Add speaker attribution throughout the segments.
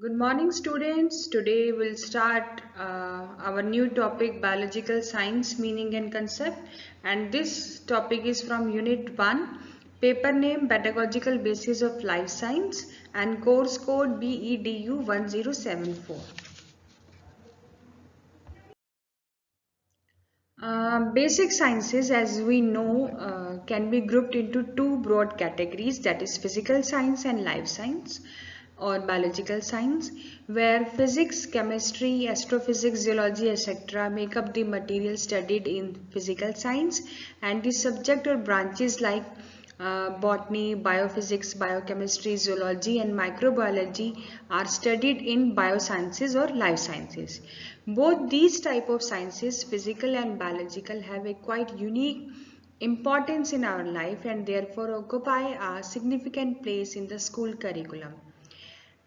Speaker 1: Good morning, students. Today we'll start our new topic, biological science, meaning and concept. And this topic is from Unit 1, paper name, pedagogical basis of life science, and course code BEDU 1074. Basic sciences, as we know, can be grouped into two broad categories, that is physical science and life science or biological science, where physics, chemistry, astrophysics, zoology, etc. make up the material studied in physical science, and the subject or branches like botany, biophysics, biochemistry, zoology and microbiology are studied in biosciences or life sciences. Both these type of sciences, physical and biological, have a quite unique importance in our life and therefore occupy a significant place in the school curriculum.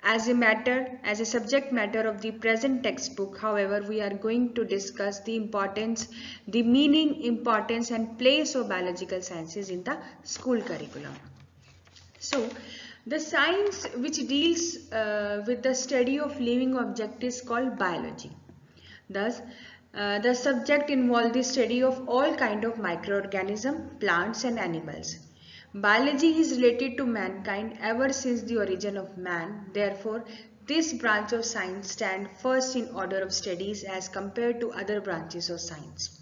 Speaker 1: As a subject matter of the present textbook, however, we are going to discuss the importance, the meaning, importance and place of biological sciences in the school curriculum. So, the science which deals with the study of living objects is called biology. Thus, the subject involves the study of all kind of microorganisms, plants and animals. Biology is related to mankind ever since the origin of man. Therefore, this branch of science stands first in order of studies as compared to other branches of science.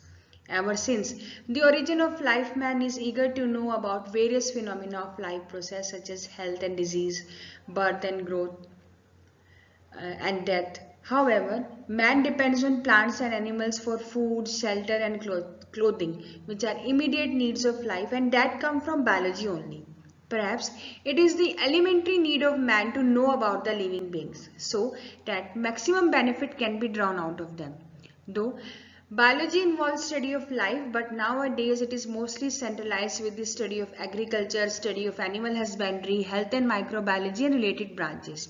Speaker 1: Ever since the origin of life, man is eager to know about various phenomena of life process such as health and disease, birth and growth, and death. However, man depends on plants and animals for food, shelter and clothing, which are immediate needs of life and that come from biology only. Perhaps it is the elementary need of man to know about the living beings so that maximum benefit can be drawn out of them. Though biology involves study of life, but nowadays it is mostly centralized with the study of agriculture, study of animal husbandry, health and microbiology and related branches.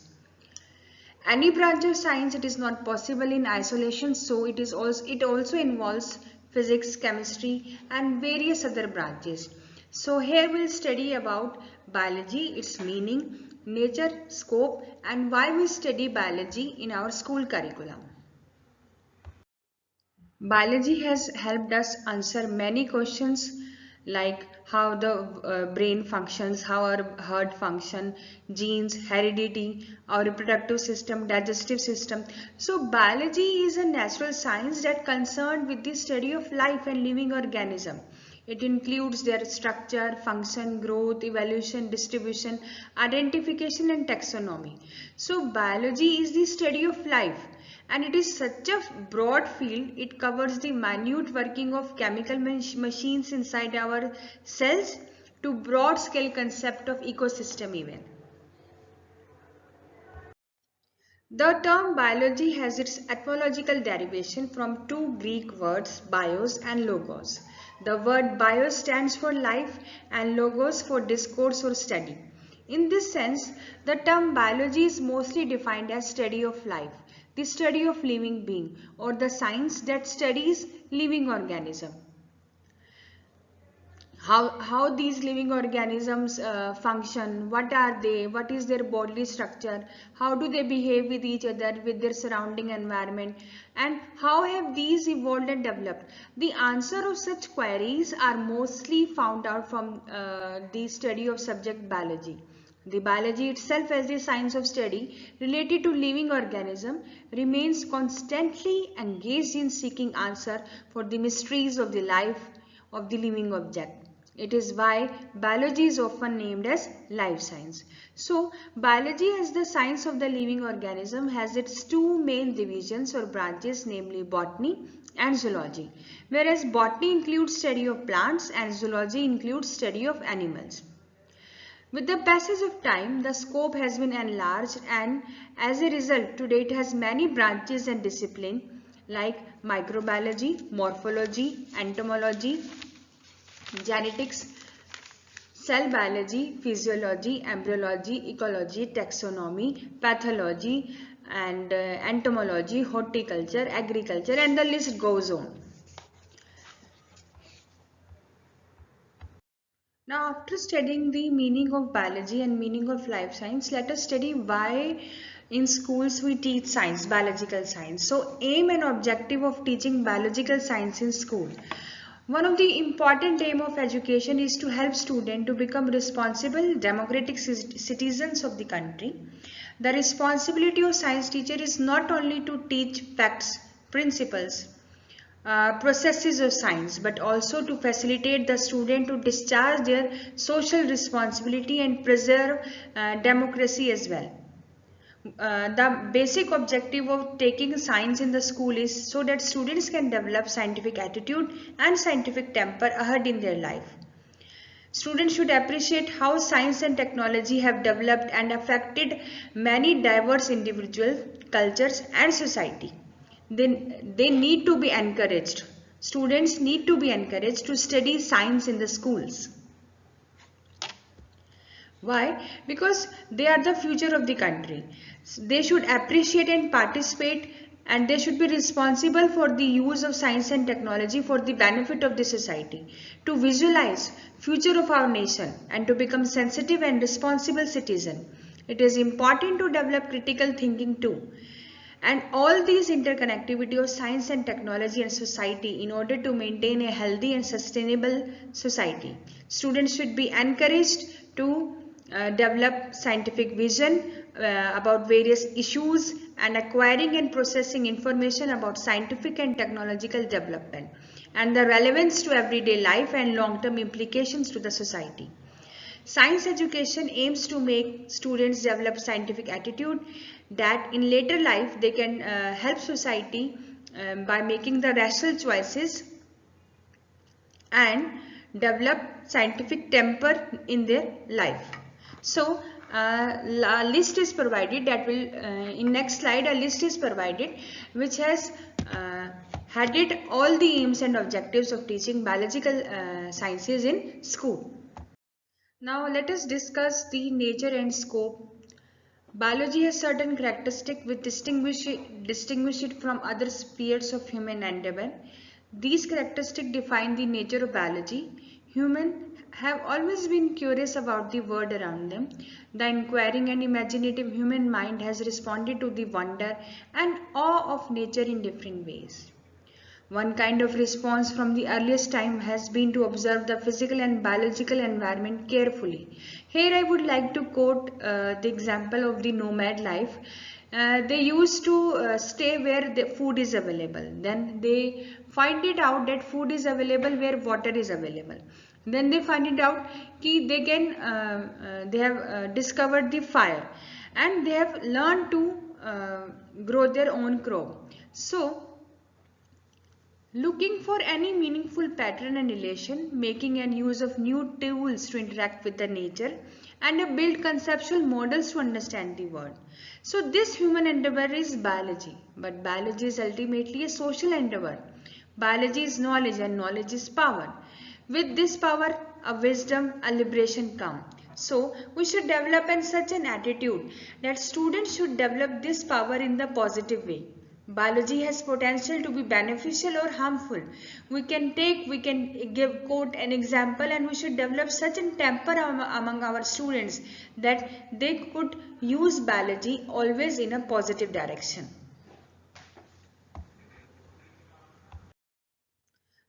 Speaker 1: Any branch of science, it is not possible in isolation, so it also involves physics, chemistry and various other branches. So here we'll study about biology, its meaning, nature, scope and why we study biology in our school curriculum. Biology has helped us answer many questions like how the brain functions, how our heart function, genes, heredity, our reproductive system, digestive system. So biology is a natural science that concerned with the study of life and living organism. It includes their structure, function, growth, evolution, distribution, identification and taxonomy. So biology is the study of life and it is such a broad field. It covers the minute working of chemical machines inside our cells to broad scale concept of ecosystem even. The term biology has its etymological derivation from two Greek words, bios and logos. The word bio stands for life and logos for discourse or study. In this sense, the term biology is mostly defined as study of life, the study of living being, or the science that studies living organism. How these living organisms function, what are they, what is their bodily structure, how do they behave with each other, with their surrounding environment, and how have these evolved and developed. The answer of such queries are mostly found out from the study of subject biology. The biology itself as the science of study related to living organism remains constantly engaged in seeking answer for the mysteries of the life of the living object. It is why biology is often named as life science. So, biology as the science of the living organism has its two main divisions or branches, namely botany and zoology. Whereas botany includes study of plants and zoology includes study of animals. With the passage of time, the scope has been enlarged and as a result, today it has many branches and disciplines like microbiology, morphology, entomology, genetics, cell biology, physiology, embryology, ecology, taxonomy, pathology and entomology, horticulture, agriculture and the list goes on. Now, after studying the meaning of biology and meaning of life science, let us study why In schools, we teach science, biological science. So, aim and objective of teaching biological science in school. One of the important aim of education is to help students to become responsible, democratic citizens of the country. The responsibility of science teacher is not only to teach facts, principles, processes of science, but also to facilitate the student to discharge their social responsibility and preserve democracy as well. The basic objective of taking science in the school is so that students can develop scientific attitude and scientific temper ahead in their life. Students should appreciate how science and technology have developed and affected many diverse individuals, cultures and society. They need to be encouraged. Students need to be encouraged to study science in the schools. Why? Because they are the future of the country. They should appreciate and participate, and they should be responsible for the use of science and technology for the benefit of the society, to visualize future of our nation and to become sensitive and responsible citizen. It is important to develop critical thinking too. And all these interconnectivity of science and technology and society in order to maintain a healthy and sustainable society. Students should be encouraged to develop scientific vision about various issues and acquiring and processing information about scientific and technological development and the relevance to everyday life and long-term implications to the society. Science education aims to make students develop scientific attitude that in later life they can help society by making the rational choices and develop scientific temper in their life. So a list is provided that will in next slide a list is provided which has headed all the aims and objectives of teaching biological sciences in school. Now let us discuss the nature and scope. Biology has certain characteristics which distinguish it from other spheres of human endeavor. These characteristics define the nature of biology. Humans have always been curious about the world around them. The inquiring and imaginative human mind has responded to the wonder and awe of nature in different ways. One kind of response from the earliest time has been to observe the physical and biological environment carefully. Here I would like to quote the example of the nomad life. They used to stay where the food is available. Then they find it out that food is available where water is available. Then they find it out that they have discovered the fire and they have learned to grow their own crop. So looking for any meaningful pattern and relation, making and use of new tools to interact with the nature, and build conceptual models to understand the world. So this human endeavor is biology, but biology is ultimately a social endeavor. Biology is knowledge and knowledge is power. With this power, a wisdom, a liberation come. So we should develop such an attitude that students should develop this power in the positive way. Biology has potential to be beneficial or harmful. We can quote an example, and we should develop such a temper among our students that they could use biology always in a positive direction.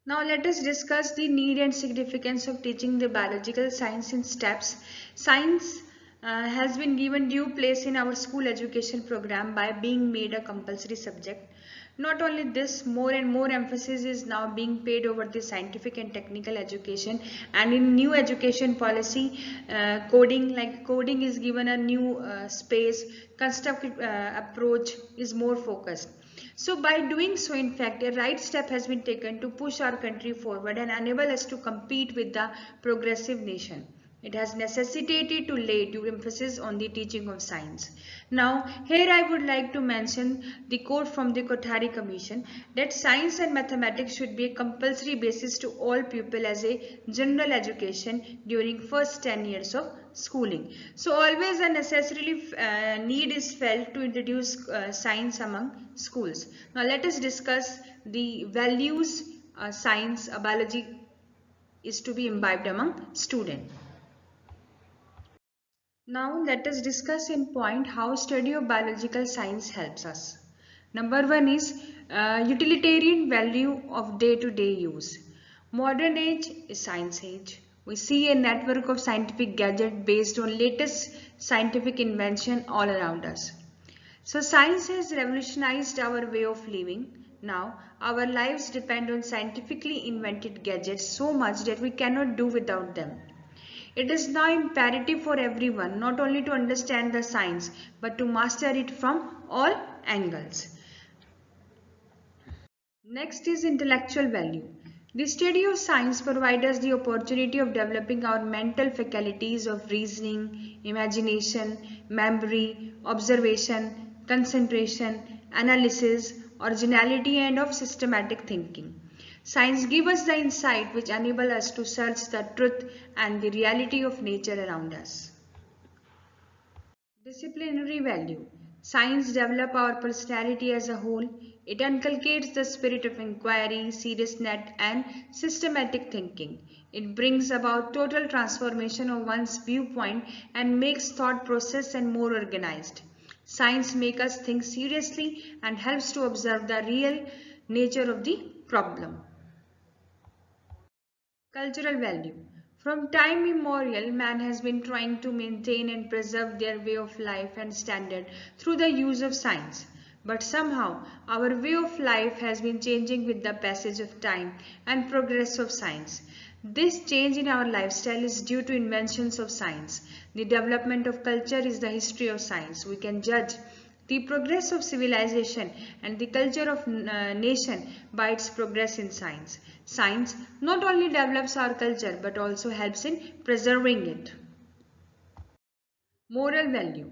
Speaker 1: Now let us discuss the need and significance of teaching the biological science in steps. Science has been given due place in our school education program by being made a compulsory subject. Not only this, more and more emphasis is now being paid over the scientific and technical education, and in new education policy, coding is given a new space, constructive approach is more focused. So by doing so, in fact, a right step has been taken to push our country forward and enable us to compete with the progressive nation. It has necessitated to lay due emphasis on the teaching of science. Now, here I would like to mention the quote from the Kothari Commission that science and mathematics should be a compulsory basis to all pupils as a general education during first 10 years of schooling. So always a necessarily need is felt to introduce science among schools. Now let us discuss the values science, biology is to be imbibed among students. Now let us discuss in point how study of biological science helps us. Number one is utilitarian value of day-to-day use. Modern age is science age. We see a network of scientific gadgets based on latest scientific invention all around us. So science has revolutionized our way of living. Now our lives depend on scientifically invented gadgets so much that we cannot do without them. It is now imperative for everyone not only to understand the science but to master it from all angles. Next is intellectual value. The study of science provides us the opportunity of developing our mental faculties of reasoning, imagination, memory, observation, concentration, analysis, originality and of systematic thinking. Science gives us the insight which enable us to search the truth and the reality of nature around us. Disciplinary value. Science develops our personality as a whole. It inculcates the spirit of inquiry, seriousness, and systematic thinking. It brings about total transformation of one's viewpoint and makes thought process and more organized. Science makes us think seriously and helps to observe the real nature of the problem. Cultural value. From time immemorial, man has been trying to maintain and preserve their way of life and standard through the use of science. But somehow, our way of life has been changing with the passage of time and progress of science. This change in our lifestyle is due to inventions of science. The development of culture is the history of science. We can judge the progress of civilization and the culture of nation by its progress in science. Science not only develops our culture but also helps in preserving it. Moral value.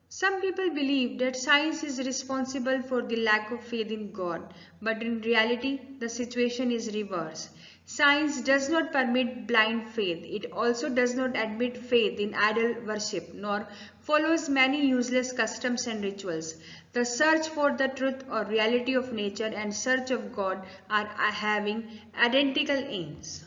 Speaker 1: Some people believe that science is responsible for the lack of faith in God, but in reality, the situation is reverse. Science does not permit blind faith. It also does not admit faith in idol worship, nor follows many useless customs and rituals. The search for the truth or reality of nature and search of God are having identical aims.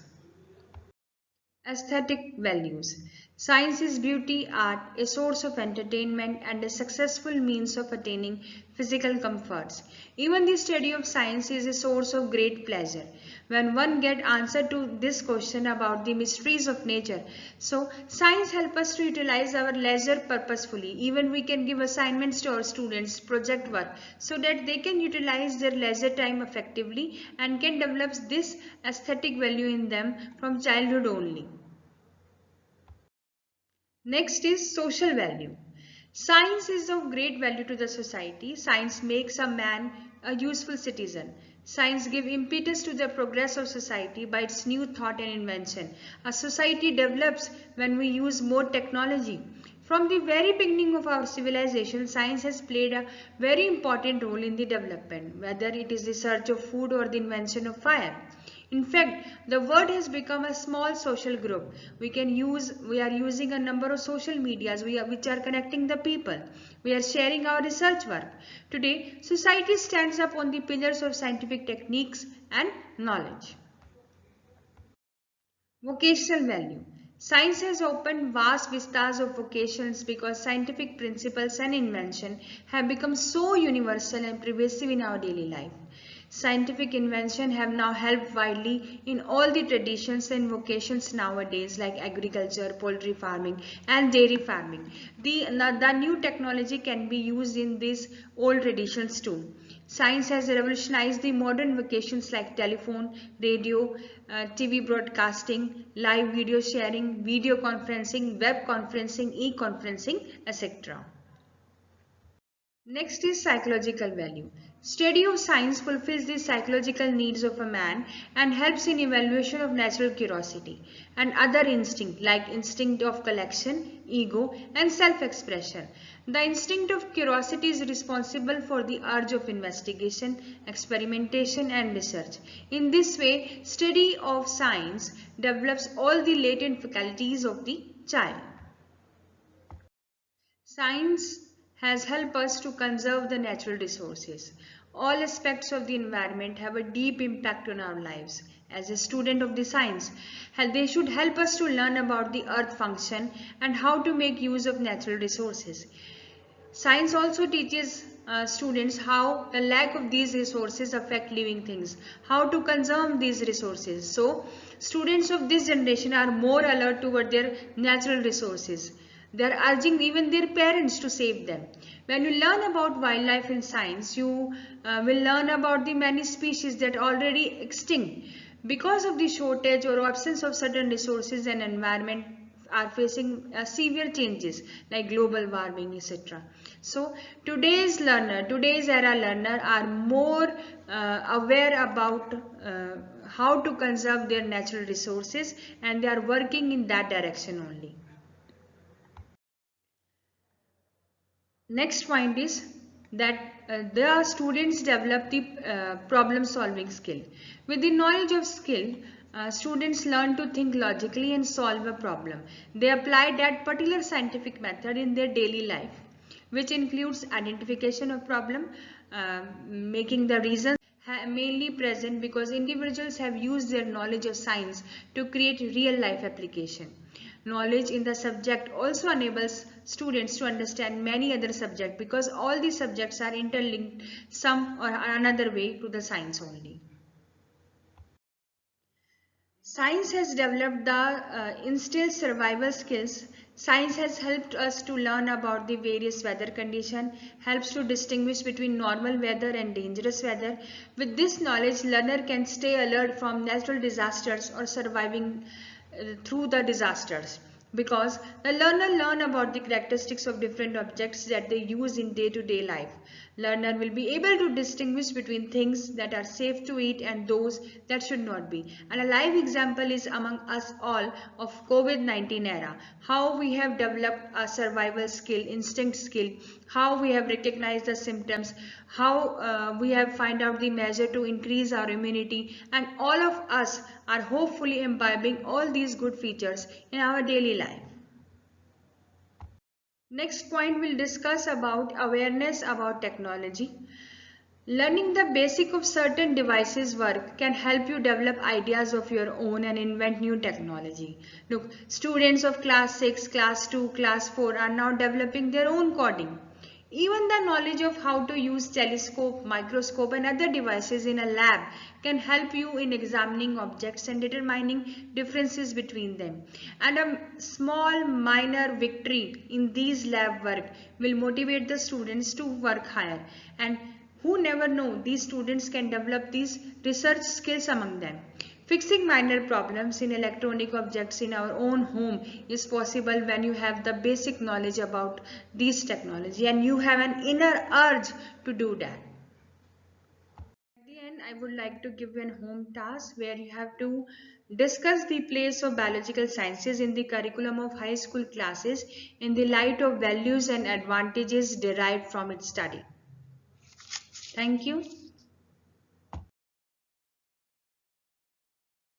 Speaker 1: Aesthetic values. Science is beauty, art, a source of entertainment and a successful means of attaining physical comforts. Even the study of science is a source of great pleasure. When one gets answer to this question about the mysteries of nature, so science helps us to utilize our leisure purposefully. Even we can give assignments to our students, project work, so that they can utilize their leisure time effectively and can develop this aesthetic value in them from childhood only. Next is social value. Science is of great value to the society. Science makes a man a useful citizen. Science gives impetus to the progress of society by its new thought and invention. A society develops when we use more technology. From the very beginning of our civilization, science has played a very important role in the development, whether it is the search of food or the invention of fire. In fact, the world has become a small social group. We are using a number of social medias which are connecting the people. We are sharing our research work. Today, society stands up on the pillars of scientific techniques and knowledge. Vocational value. Science has opened vast vistas of vocations because scientific principles and invention have become so universal and pervasive in our daily life. Scientific invention have now helped widely in all the traditions and vocations nowadays like agriculture, poultry farming and dairy farming. The new technology can be used in these old traditions too. Science has revolutionized the modern vocations like telephone, radio, TV broadcasting, live video sharing, video conferencing, web conferencing, e-conferencing, etc. Next is psychological value. Study of science fulfills the psychological needs of a man and helps in evaluation of natural curiosity and other instinct like instinct of collection, ego and self-expression. The instinct of curiosity is responsible for the urge of investigation, experimentation and research. In this way, study of science develops all the latent faculties of the child. Science has helped us to conserve the natural resources. All aspects of the environment have a deep impact on our lives. as a student of the science. They should help us to learn about the earth function and how to make use of natural resources. Science also teaches students how the lack of these resources affect living things, how to conserve these resources. So, students of this generation are more alert toward their natural resources. They are urging even their parents to save them. When you learn about wildlife in science, you will learn about the many species that are already extinct because of the shortage or absence of certain resources and environment are facing severe changes like global warming, etc. So today's era learner are more aware about how to conserve their natural resources, and they are working in that direction only. Next point is that the students develop the problem solving skill. With the knowledge of skill, students learn to think logically and solve a problem. They apply that particular scientific method in their daily life, which includes identification of problem, making the reasons mainly present because individuals have used their knowledge of science to create real life application. Knowledge in the subject also enables students to understand many other subjects because all these subjects are interlinked some or another way to the science only. Science has developed the instilled survival skills. Science has helped us to learn about the various weather conditions, helps to distinguish between normal weather and dangerous weather. With this knowledge, learner can stay alert from natural disasters or surviving through the disasters, because the learner learn about the characteristics of different objects that they use in day-to-day life. Learner will be able to distinguish between things that are safe to eat and those that should not be. And a live example is among us all of COVID-19 era, how we have developed a survival skill, instinct skill, how we have recognized the symptoms, how we have find out the measure to increase our immunity, and all of us are hopefully imbibing all these good features in our daily life. Next point, we'll discuss about awareness about technology. Learning the basic of certain devices work can help you develop ideas of your own and invent new technology. Look, students of class 6, class 2, class 4 are now developing their own coding. Even the knowledge of how to use telescope, microscope and other devices in a lab can help you in examining objects and determining differences between them. And a small minor victory in these lab work will motivate the students to work higher, and who never know, these students can develop these research skills among them. Fixing minor problems in electronic objects in our own home is possible when you have the basic knowledge about these technology and you have an inner urge to do that. At the end, I would like to give you a home task where you have to discuss the place of biological sciences in the curriculum of high school classes in the light of values and advantages derived from its study. Thank you.